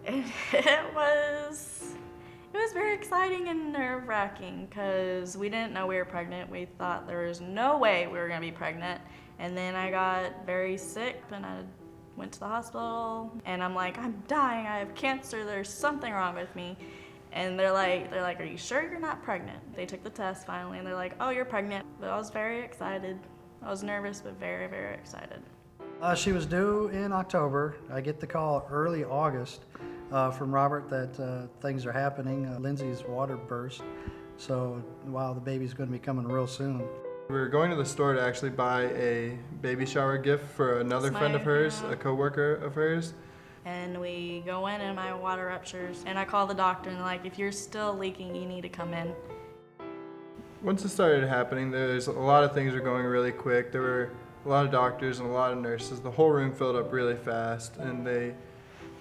And it was very exciting and nerve-wracking because we didn't know we were pregnant. We thought there was no way we were gonna be pregnant. And then I got very sick and I went to the hospital and I'm like, I'm dying, I have cancer, there's something wrong with me. And they're like, are you sure you're not pregnant? They took the test finally and they're like, oh, you're pregnant. But I was very excited. I was nervous, but very, very excited. She was due in October. I get the call early August from Robert that things are happening. Lindsay's water burst. So, wow, the baby's going to be coming real soon. We were going to the store to actually buy a baby shower gift for another friend of hers, a coworker of hers. And we go in and my water ruptures and I call the doctor and they're like, if you're still leaking, you need to come in. Once it started happening, there's a lot of things were going really quick. There were a lot of doctors and a lot of nurses. The whole room filled up really fast and they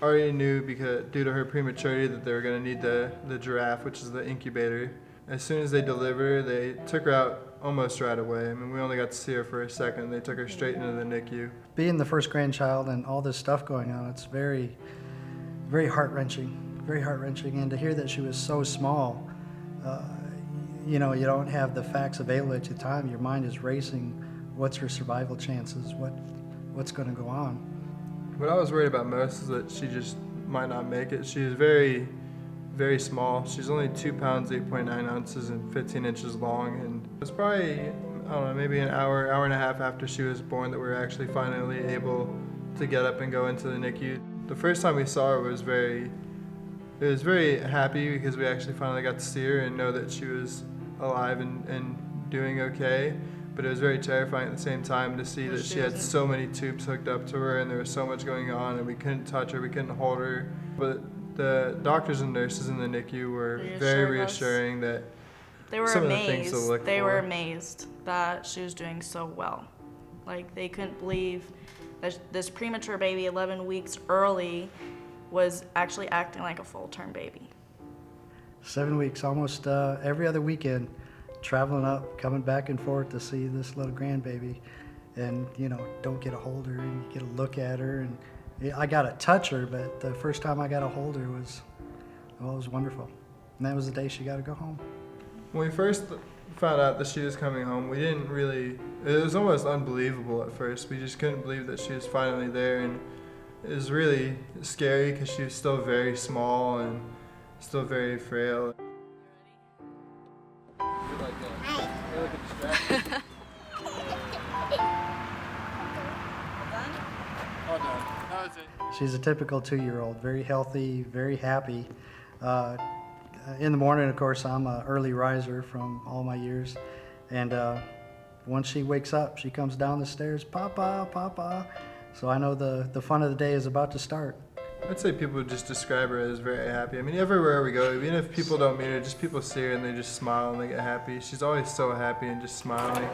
already knew, because due to her prematurity, that they were going to need the giraffe, which is the incubator. As soon as they delivered her, they took her out almost right away. I mean, we only got to see her for a second. They took her straight into the NICU. Being the first grandchild and all this stuff going on, it's very, very heart-wrenching, very heart-wrenching. And to hear that she was so small, you know, you don't have the facts available at your time. Your mind is racing. What's her survival chances? What's going to go on? What I was worried about most is that she just might not make it. She is very, very small. She's only 2 pounds, 8.9 ounces, and 15 inches long. And it was probably, I don't know, maybe an hour and a half after she was born that we were actually finally able to get up and go into the NICU. The first time we saw her was very happy because we actually finally got to see her and know that she was alive and doing okay. But it was very terrifying at the same time to see that she had so many tubes hooked up to her and there was so much going on and we couldn't touch her, we couldn't hold her. But the doctors and nurses in the NICU were very reassuring that they were some amazed. of the things to look they for. were amazed that she was doing so well. Like, they couldn't believe that this premature baby 11 weeks early was actually acting like a full-term baby. 7 weeks, almost every other weekend, traveling up, coming back and forth to see this little grandbaby, and you know, don't get a hold of her and you get a look at her, and I got to touch her, but the first time I got to hold her was, well, it was wonderful. And that was the day she got to go home. When we first found out that she was coming home, we didn't really, it was almost unbelievable at first. We just couldn't believe that she was finally there, and it was really scary because she was still very small and still very frail. She's a typical 2-year-old, very healthy, very happy. In the morning, of course, I'm an early riser from all my years. And once she wakes up, she comes down the stairs, Papa, Papa. So I know the fun of the day is about to start. I'd say people would just describe her as very happy. I mean, everywhere we go, even if people don't meet her, just people see her and they just smile and they get happy. She's always so happy and just smiling.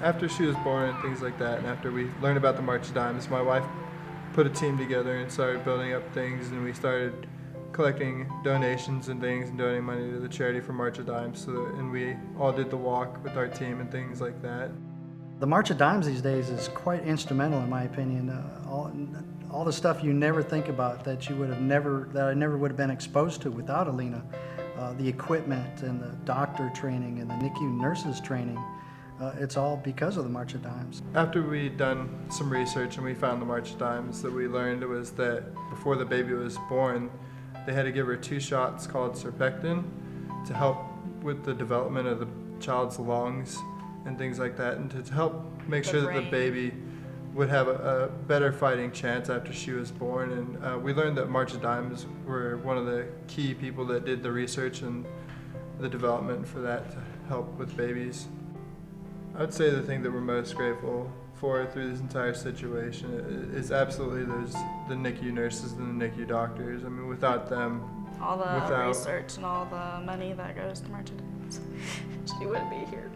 After she was born and things like that, and after we learned about the March of Dimes, my wife put a team together and started building up things, and we started collecting donations and things and donating money to the charity for March of Dimes. And we all did the walk with our team and things like that. The March of Dimes these days is quite instrumental, in my opinion. All the stuff you never think about that I never would have been exposed to without Alina. The equipment and the doctor training and the NICU nurses training. It's all because of the March of Dimes. After we'd done some research and we found the March of Dimes, that we learned was that before the baby was born, they had to give her 2 shots called Serpectin to help with the development of the child's lungs and things like that, and to help make sure that the baby would have a better fighting chance after she was born. And we learned that March of Dimes were one of the key people that did the research and the development for that to help with babies. I'd say the thing that we're most grateful for through this entire situation is absolutely the NICU nurses and the NICU doctors. I mean, without them, all the research and all the money that goes to March of Dimes, she wouldn't be here.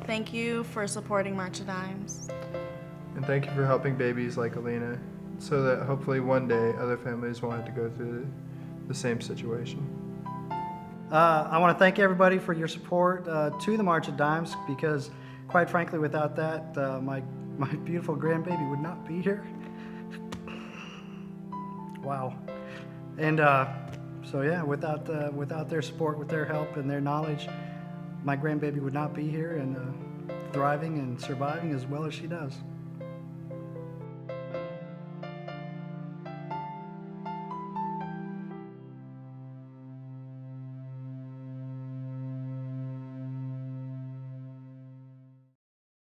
Thank you for supporting March of Dimes. And thank you for helping babies like Alina, so that hopefully one day other families won't have to go through the same situation. I want to thank everybody for your support to the March of Dimes, because quite frankly, without that, my beautiful grandbaby would not be here. Wow. And so yeah, without their support, with their help and their knowledge, my grandbaby would not be here and thriving and surviving as well as she does.